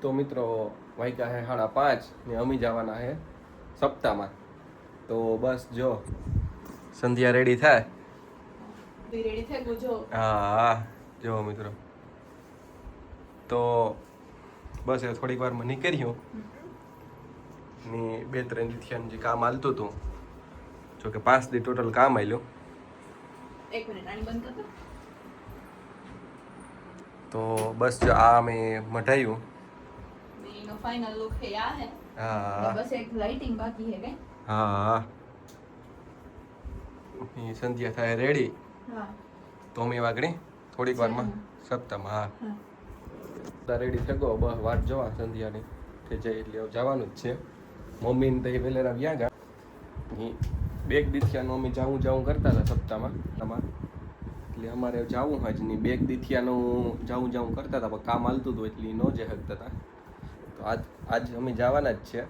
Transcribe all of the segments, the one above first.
તો મિત્રો વાગ્યા હે 5:30 ને અમે જવાના હે સપ્તાહમાં. તો બસ જો સંધ્યા રેડી થાય. રેડી થઈ ગયો. હા જો મિત્રો તો બસ એ થોડીક વારમાં નીકળ્યું ને 2-3 દિવસનું જે કામ હાલતું હતું, જો કે 5 દી ટોટલ કામ આવેલું. એક મિનિટ આની બંધ કરતો. તો બસ જો આ મેં મઢાયું. એનો ફાઇનલ લુક હે આ હે. હા બસ એક લાઇટિંગ બાકી હે કે. હા એ સંધ્યા થાય રેડી. હા તો અમે વાગણી થોડીક વારમાં સપ્તાહમાં. હા રેડી થઈ ગયો. બસ વાત જોવા સંધ્યાની થઈ જાય એટલે જવાનું જ છે. મમ્મીને તો એ વહેલેરા વ્યા ગયા. બેગ દીથિયાનું અમે જાવું કરતા હતા સપ્તાહમાં તમારે, એટલે અમારે જાવું હોય જ નહીં. બેગ દીથિયાનું જાવું કરતા હતા, પણ કામ હાલતું હતું એટલે ન જઈ શકતા હતા. તો આજ અમે જવાના જ છે.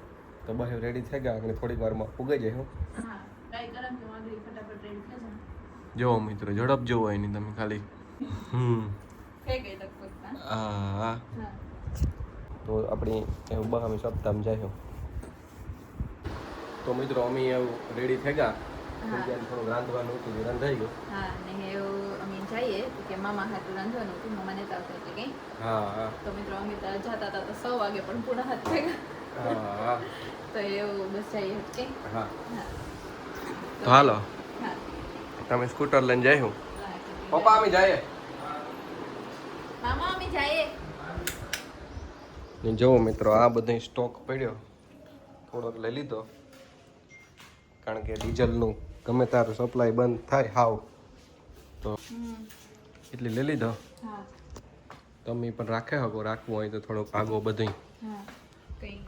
તો બસ રેડી થઈ ગયા અને થોડીક વારમાં ઉગાઈ જાય. હું હા ટ્રાય કરમ કે વાગડી ફટાફટ રેડી થઈ જાય. જો મિત્રો ઝડપ જોવો હોય નહીં તમે ખાલી. થઈ ગઈ લગભગ. હા તો આપણી એવું બસ અમે સપ્તાહમાં જાય. તો મિત્રો અમે એવું રેડી થઈ ગયા. થોડુંક રાંધવાનું હતું, રંધાઈ ગયું. હા ને એવું અમે જઈએ કે મામા હાથું રાંધવાનું હતું. મામા નેતા આવતા એટલે કઈ. હા તો મિત્રો અમે તો જતા હતા તો 6 વાગે પણ પૂરા હાથ થઈ ગયા. હા તો એવું બસ જઈએ કે. હા હા તો હાલો હા તમે સ્કૂટર લઈને જાય. હું પપ્પા અમે જાય. મામા અમે જઈએ. જુઓ મિત્રો આ બધો સ્ટોક પડ્યો, થોડોક લઈ લીધો, કારણ કે ડીઝલનું ગમે તારું સપ્લાય બંધ થાય હાવ તો એટલે લઈ લીધો. હા તમે પણ રાખે શકો, રાખવું હોય તો થોડોક આગો બધું. હા કઈ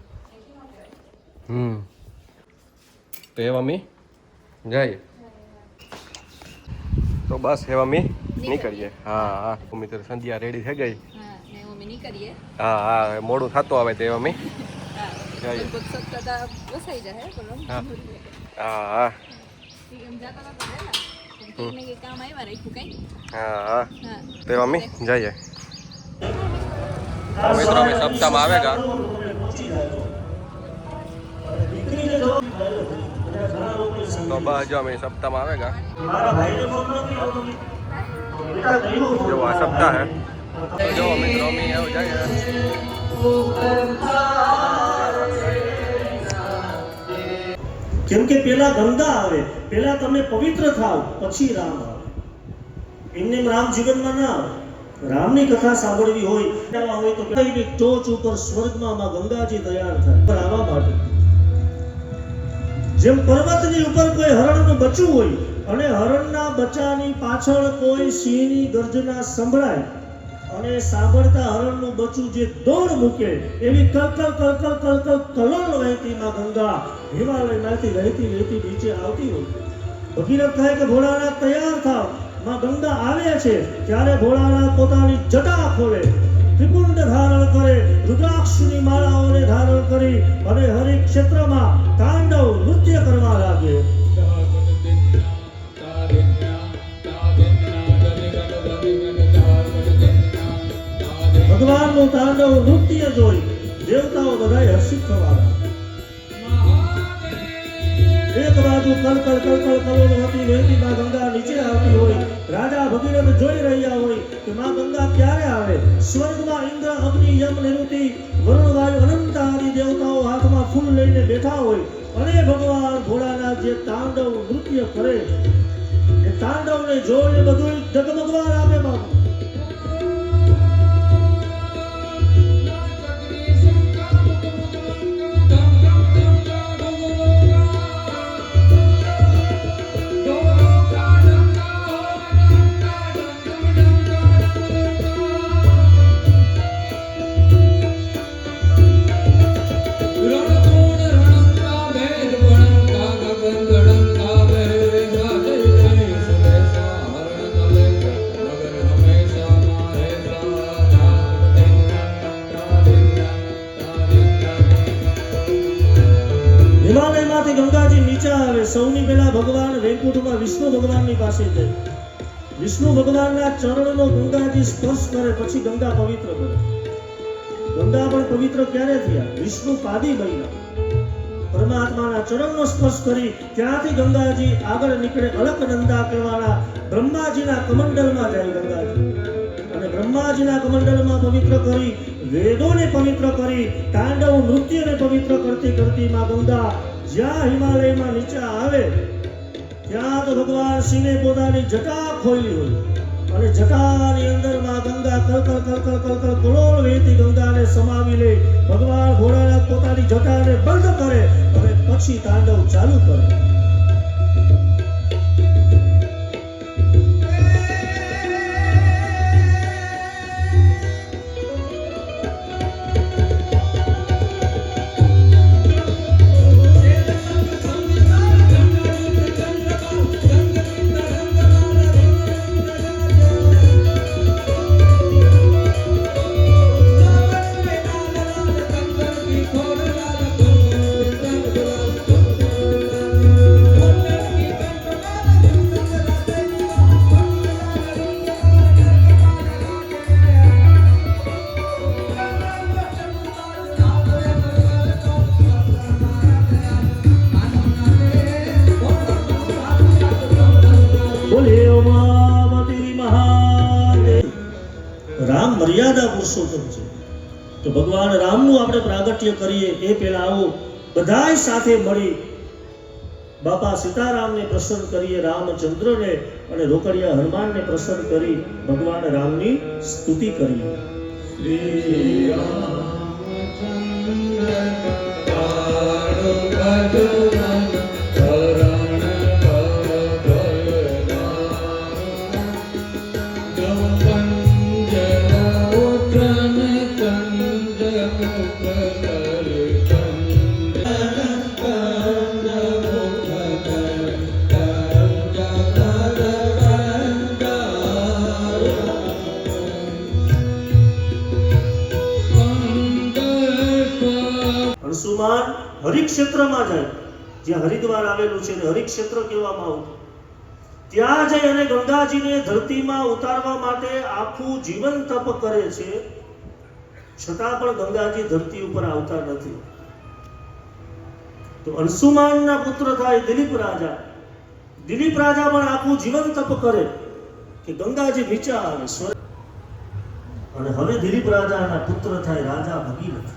તો એવા મી જાય. તો બસ એવા મી નીકળીએ. હા હા મિત્રો સંધ્યા રેડી થઈ ગઈ. હા ને અમે નીકળીએ. હા હા મોડું થતું આવે તો એવા મી હા જઈએ. લગભગ સપ્તાહ વસાઈ જાય પણ હા હા એમ જાતા હતા પહેલા કંઈ ને કંઈ કામ આવ્યા રાખ્યું કઈ. હા હા હા તો એવા મી જઈએ. મિત્રો અમે સપ્તાહમાં આવેગા. તો બસ જો અમે સપ્તાહમાં આવેગા. જો આ સપ્તાહ હે. જો મિત્રો અમે એવું જાય. કેમ કે પેલા ગંગા આવે, પેલા તમે પવિત્ર થાવ, પછી રામ આવે. એમને રામ જીવનમાં ના આવે. રામની કથા સાંભળવી હોય તો પેલાની ટોચ ઉપર સ્વર્ગમાં માં ગંગાજી તૈયાર થાય આવવા માટે. જેમ પર્વતની ઉપર કોઈ હરણનું બચ્ચું હોય અને હરણના બચ્ચાની પાછળ કોઈ સિંહની ગર્જના સંભળાય અને સાંભળતા હરણનું બચ્ચું જે દોડ મૂકે એવી કલકલ કલોલ વહેતી માં ગંગા હિમાલયમાંથી વહેતી નીચે આવતી હોય. ભગીરથ કહે કે ભોળાનાથ તૈયાર થાવ, માં ગંગા આવે છે. ત્યારે ભોળાનાથ પોતાની જટા ખોલે, ત્રિપુંડ ધારણ કરે, રુદ્રાક્ષની માળાઓને ધારણ કરી અને હરિ ક્ષેત્રમાં તાંડવ નૃત્ય કરવા લાગે. ભગવાનનું તાંડવ નૃત્ય જોઈ દેવતાઓ બધાય હર્ષિત થવા લાગ્યા. એક બાજુ કલકલ કલોલવતી વહેતી માં ગંગા નીચે આવતી હોય. રાજા ભગીરથ જોઈ રહ્યા હોય કે માં ગંગા ક્યારે આવે. સ્વર્ગમાં ઇન્દ્ર, અગ્નિ, યમ, નિરુતિ, વરુણ, વાયુ, અનંત આદિ દેવતાઓ હાથમાં ફૂલ લઈને બેઠા હોય અને ભગવાન ભોળાનાથ જે તાંડવ નૃત્ય કરે એ તાંડવને જોઈને બધું ડગમગવા લાગે. બાબુ હિમાલયમાંથી ગંગાજી નીચે આવે. સૌની પહેલા ભગવાન વૈકુંઠમાં વિષ્ણુ ભગવાનની પાસે જાય. વિષ્ણુ ભગવાનના ચરણનો ગંગાજી સ્પર્શ કરે પછી ગંગા પવિત્ર કરે. ગંગા પણ પવિત્ર ક્યારે થયા? વિષ્ણુ પાદી બન્યા, પરમાત્માના ચરણનો સ્પર્શ કરી ત્યાંથી ગંગાજી આગળ નીકળે અલકનંદા કહેવાના બ્રહ્માજીના કમંડલમાં જાય ગંગાજી, અને બ્રહ્માજીના કમંડલમાં પવિત્ર કરી, વેદોને પવિત્ર કરી, તાંડવ નૃત્યને પવિત્ર કરતી કરતી માં ગંગા જ્યાં હિમાલયમાં નીચે આવે ત્યાં તો ભગવાન શિવે પોતાની જટા ખોલી હોય, અને જટાની અંદર માં ગંગા કલકલ કલકલ કલકલ કરોડ વહેતી ગંગાને સમાવી લે. ભગવાન ભોળાનાથ પોતાની જટાને બંધ કરે અને પછી તાંડવ ચાલુ કરે. રામ મર્યાદા પુરુષોત્તમ છે, તો ભગવાન રામનું આપણે પ્રાગટ્ય કરીએ એ પહેલા આવો બધાય સાથે મળી બાપા સીતારામને પ્રસન્ન કરીએ, રામચંદ્રને અને રોકડિયા હનુમાનને પ્રસન્ન કરી ભગવાન રામની સ્તુતિ કરીએ. શ્રી હંસુમાન હરિક્ષેત્રમાં જાય, જ્યાં હરિદ્વાર આવેલું છે ને હરિક્ષેત્ર કહેવામાં આવતું, ત્યાં જઈ અને ગંગાજીને ધરતીમાં ઉતારવા માટે આખું જીવન તપ કરે છે, છતાં પણ ગંગાજી ધરતી ઉપર આવતા નથી. તો અંશુમાનના પુત્ર થાય દિલીપ રાજા. દિલીપ રાજા પણ આખું જીવન તપ કરે કે ગંગાજી નીચે આવે સ્વર્ગ, અને હવે દિલીપ રાજાના પુત્ર થાય રાજા ભગીરથ.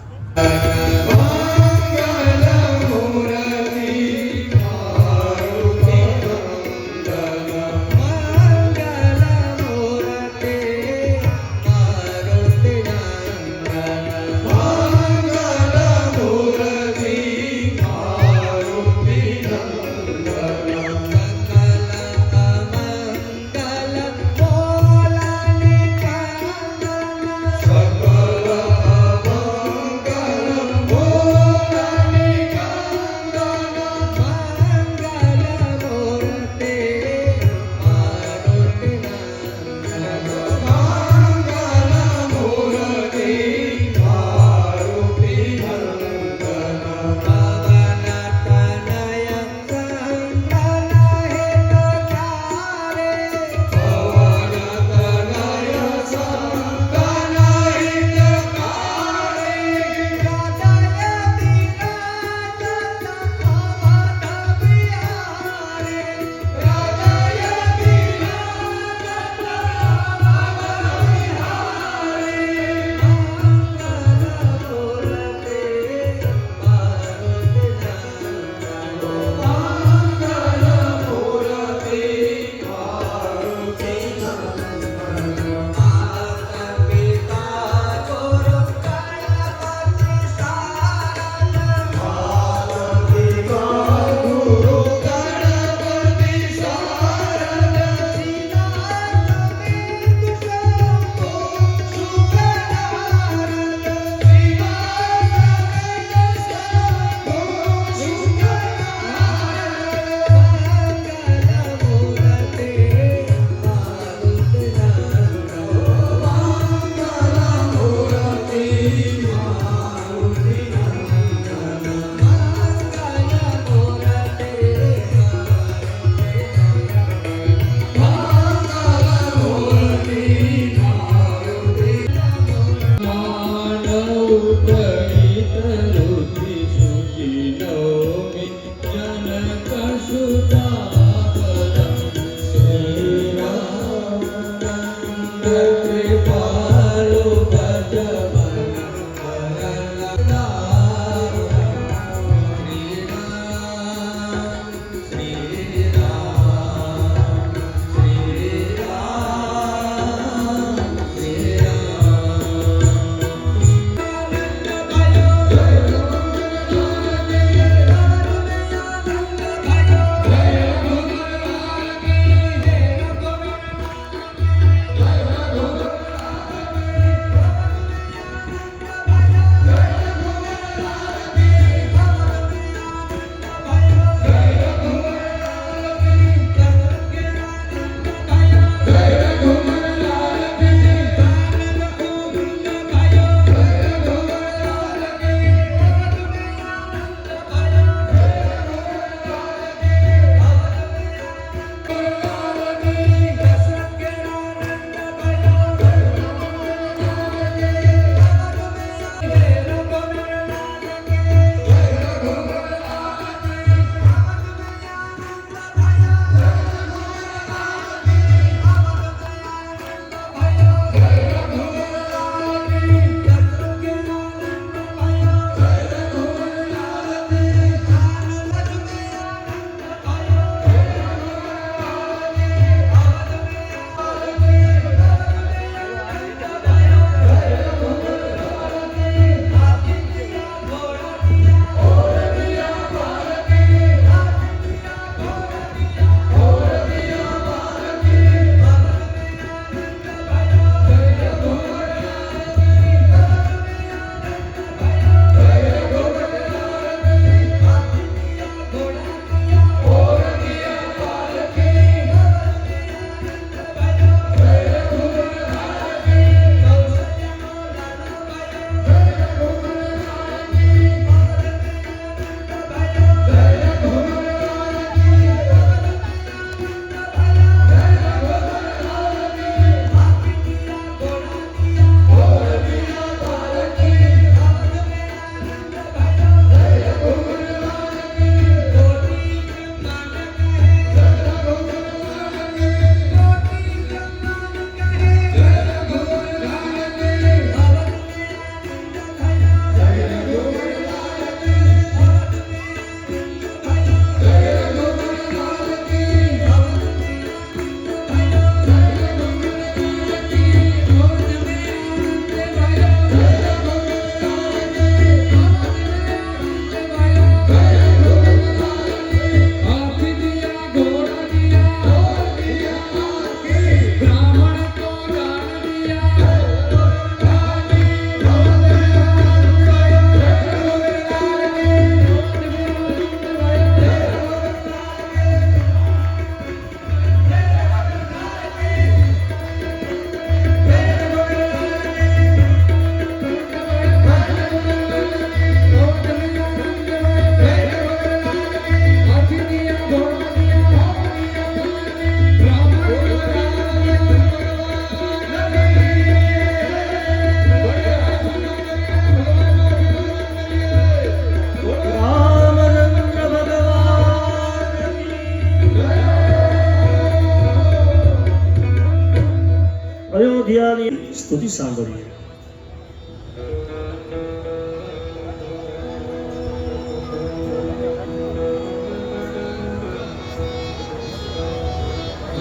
સ્તુતિ સાંભળીએ.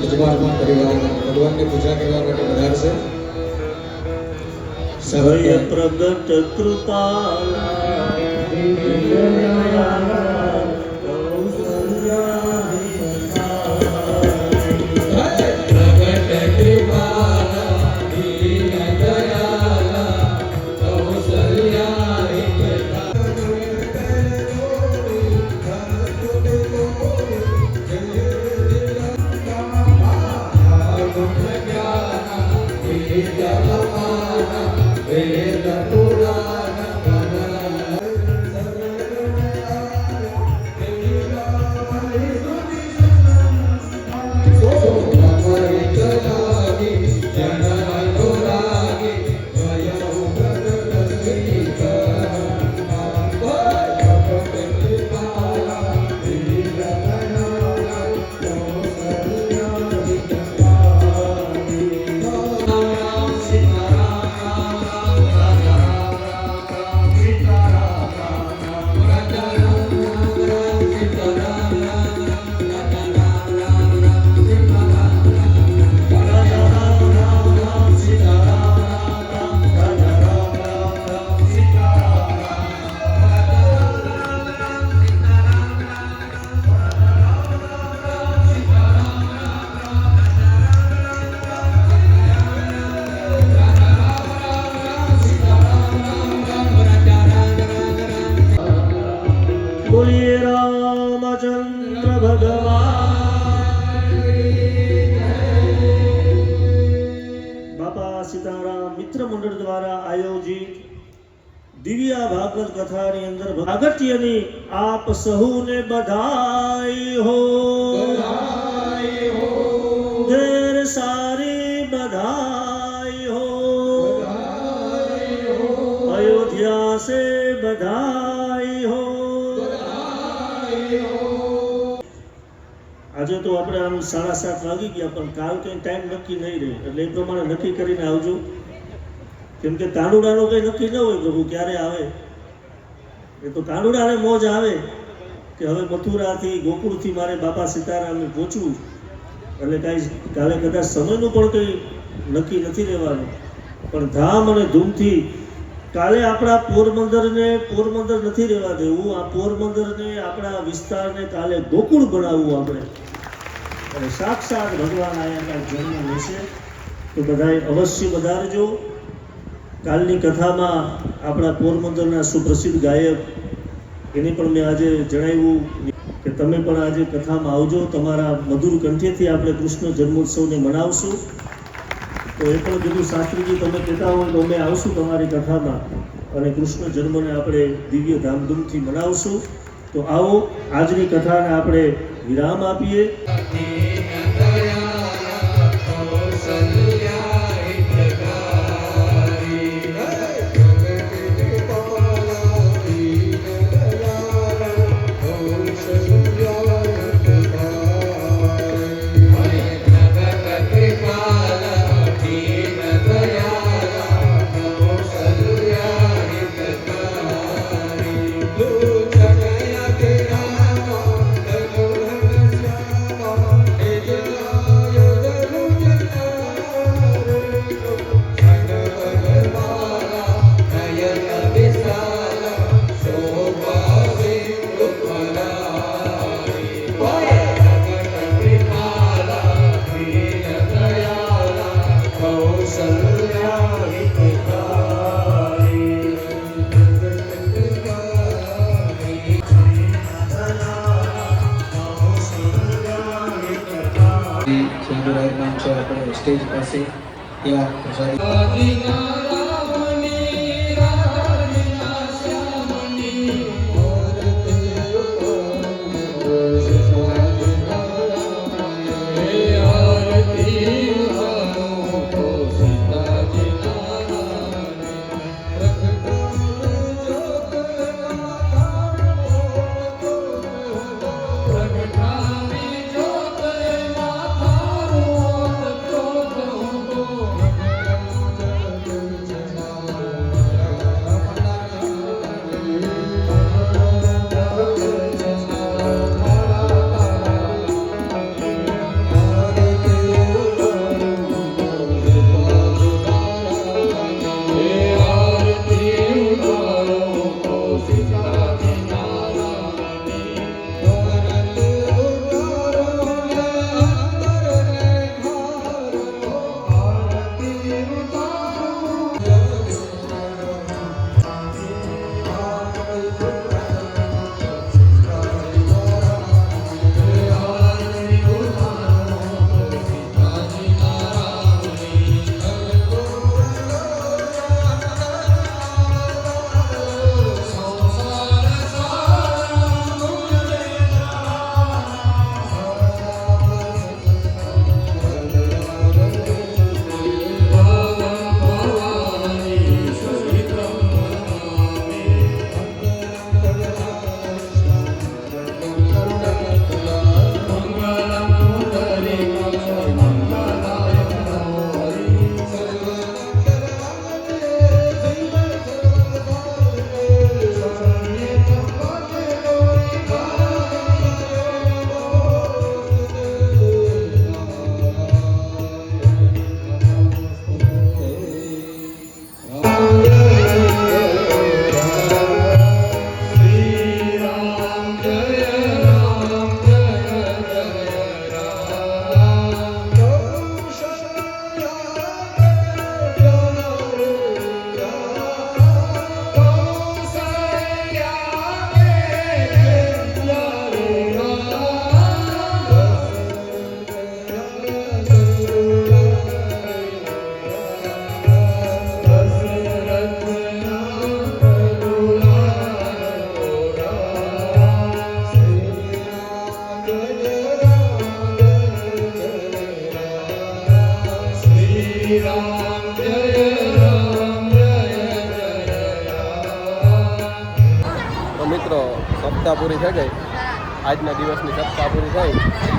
યજમાન પરિવાર ભગવાનની પૂજા કરવા માટે વધારશે. સહય પ્રગટ કૃપાલા દિવ્યદયાલા બોલીએ રામચંદ્ર ભગવાન. બાપા સીતારામ મિત્ર મંડળ દ્વારા આયોજિત દિવ્ય ભાગવત કથાની અંદર અગત્યની આપ સહુને બધાઈ હો, ઢેર સારી બધાઈ હો, અયોધ્યા સે બધાઈ હો. આજે તો આપણે આમ 7:30 વાગી ગયા, પણ કાલ કંઈ ટાઈમ નક્કી નહીં રહે, એટલે એ પ્રમાણે નક્કી કરીને આવજો. કેમ કે કાનુડાનો કંઈ નક્કી ન હોય પ્રભુ ક્યારે આવે. એ તો કાનુડાને મોજ આવે કે હવે મથુરાથી ગોકુળથી મારે બાપા સીતારામને પહોંચવું, એટલે કાંઈ કાલે કદાચ સમયનું પણ કંઈ નક્કી નથી રહેવાનું, પણ ધામ અને ધૂમથી કાલે આપણા પોરબંદર નથી રહેવા દેવું. આ પોરબંદરને આપણા વિસ્તારને કાલે ગોકુળ બનાવવું આપણે, અને સાક્ષાત ભગવાન આયાના જન્મ લેશે. તો બધાએ અવશ્ય વધારજો. કાલની કથામાં આપણા પોરબંદરના સુપ્રસિદ્ધ ગાયક એને પણ મેં આજે જણાવ્યું કે તમે પણ આજે કથામાં આવજો. તમારા મધુર કંઠેથી આપણે કૃષ્ણ જન્મોત્સવને મનાવશું. તો એ પણ કીધું શાસ્ત્રીજી તમે કહેતા હોય તો અમે આવશું તમારી કથામાં, અને કૃષ્ણ જન્મને આપણે દિવ્ય ધામધૂમથી મનાવશું. તો આવો આજની કથાને આપણે વિરામ આપીએ. સ્ટેજ પાસે ત્યાં મિત્રો સપ્તાહ પૂરી થઈ ગઈ. હા આજના દિવસની સપ્તાહ પૂરી થઈ.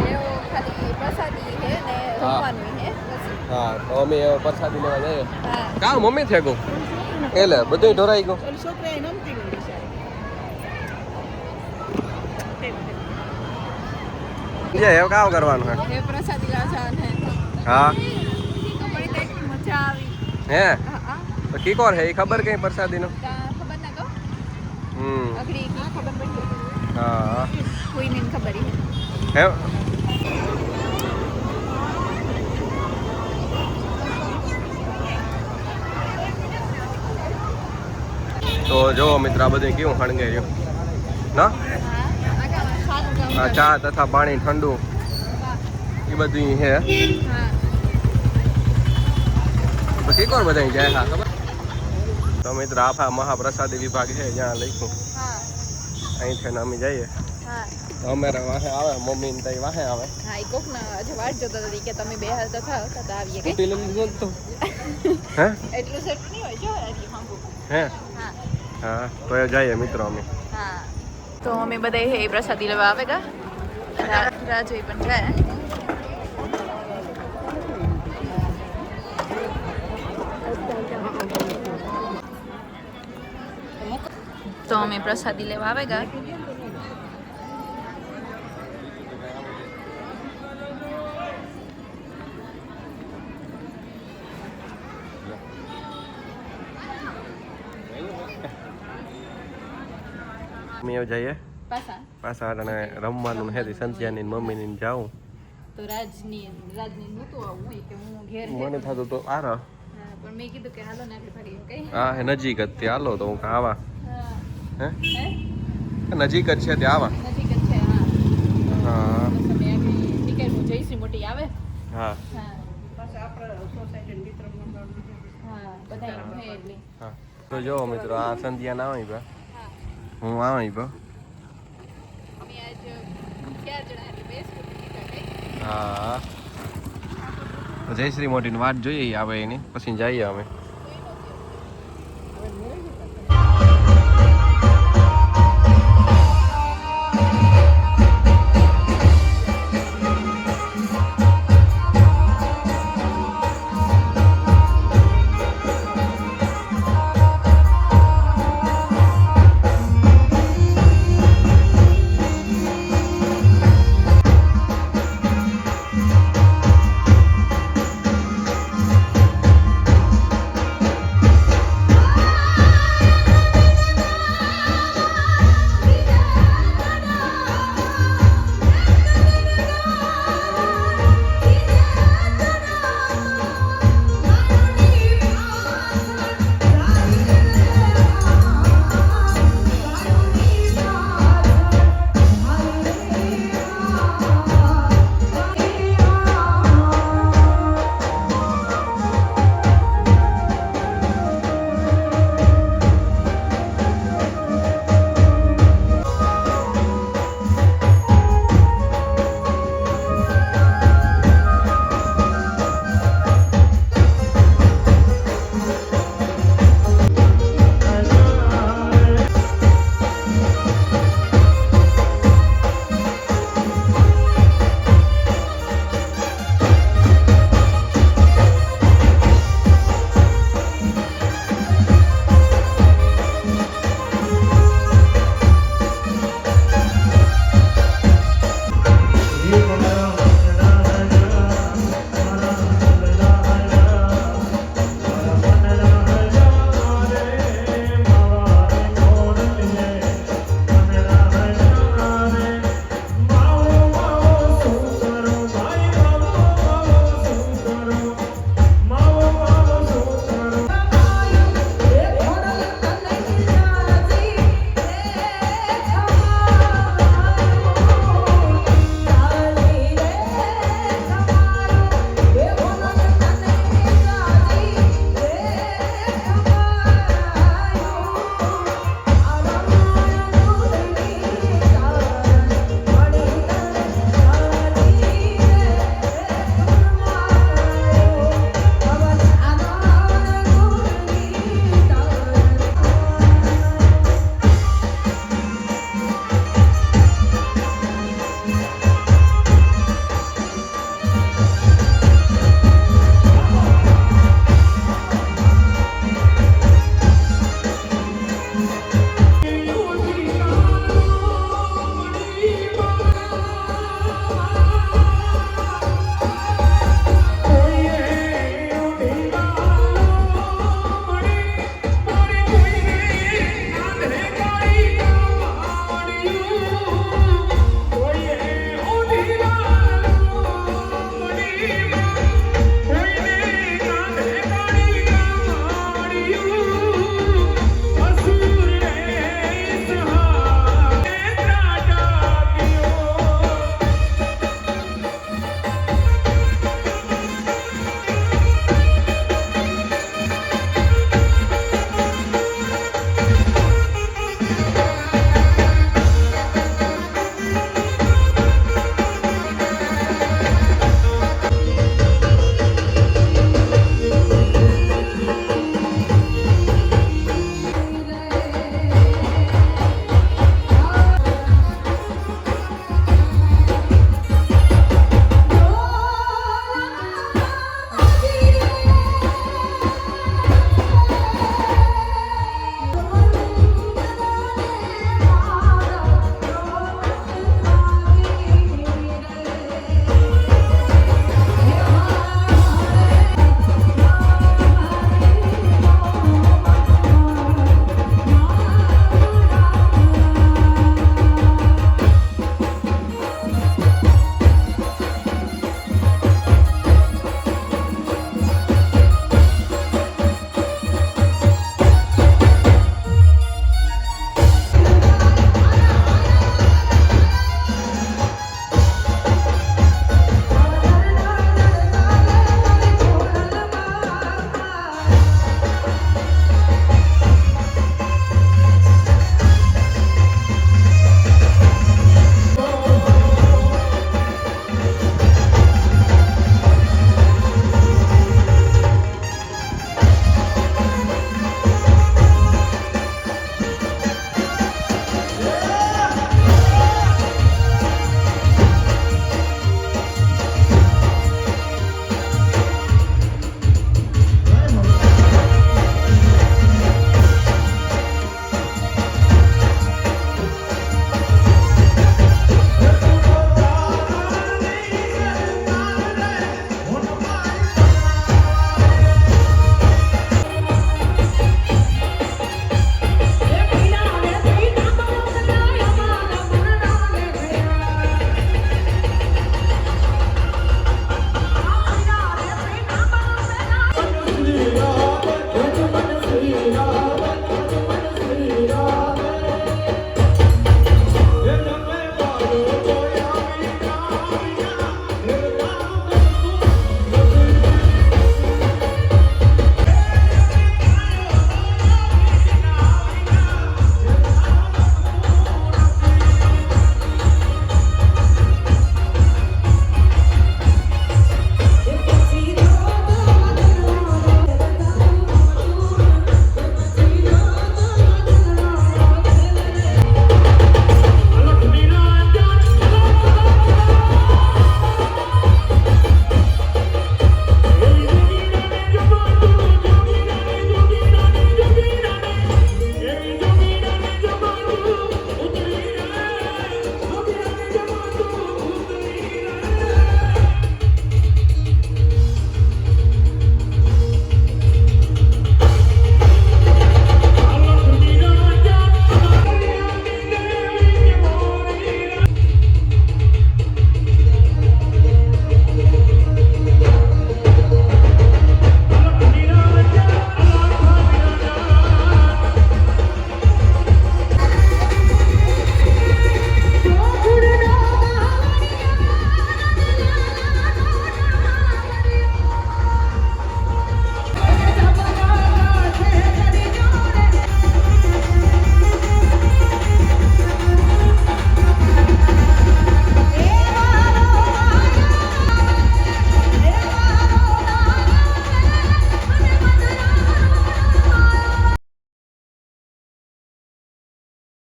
એવો ખાલી પ્રસાદી છે ને જમવાનું છે પછી હા તો અમે પ્રસાદી લેવા જઈએ. હા કા મમ્મી છે ગો એટલે બધું ઢોરાઈ ગયું. ઓલી છોકરાએ નમતી ગઈ જે એવું કામ કરવાનું હે. એ પ્રસાદી લાવવાનું છે હા કપડી તો એટલી મજા આવી હે હા તો કી કોણ હે એ ખબર કઈ પ્રસાદીનો. ખબર ના કહો હમ અઘરી કી ખબર પડી હા કોઈને ખબર હે તો જો મિત્ર આ બધું કેવું ખણગાઈ રહ્યું ના આ ચા તથા પાણી ઠંડુ એ બધું છે. પછી કોણ બધા જાય હા ખબર. તો મિત્ર આફા મહાપ્રસાદી વિભાગ છે જ્યાં લખ્યું અહીંથી ને અમે જઈએ. અમારા વાહે આવે મમ્મી ને તઈ વાહે આવે. હા એ કોક ના હજુ વાટ જોતા હતા કે તમે બે હાલ તો થાવ તો આવીએ કઈ સ્કૂટી લઈ લીધું તો હે એટલું સેટ નહીં હોય જો એટલી હાંભુ હે હા હા તો એ જઈએ મિત્રો અમે. હા તો અમે બધા એ પ્રસાદી લેવા આવેગા રાજોઈ પણ જાય. તો અમે પ્રસાદી લેવા આવેગા. અમે જઈએ પાછા પાછા અને રમવાનું હે સંધ્યાની મમ્મીની જાઉં. તો રાજની નહોતું આવું કે હું ઘેર મને થતું તો આર હા, પણ મેં કીધું કે હાલો ને આપણે ફરીએ કઈ હા હે નજીક જ તે હાલો તો હું આવા હા હે હે નજીક જ છે તે આવા. નજીક જ છે હા હા બસ અમે આગળ ટિકિટ જઈશું મોટી આવે હા હા હા બધા હે એટલે હા તો જો મિત્રો આ સંધ્યા ના આવી બા હા હું આવી બા. અમે આજ 4 જણા એટલે બે સ્કૂટી નીકળે હા જયશ્રી મોટીની વાત જોઈએ આવે એની પછી જઈએ અમે.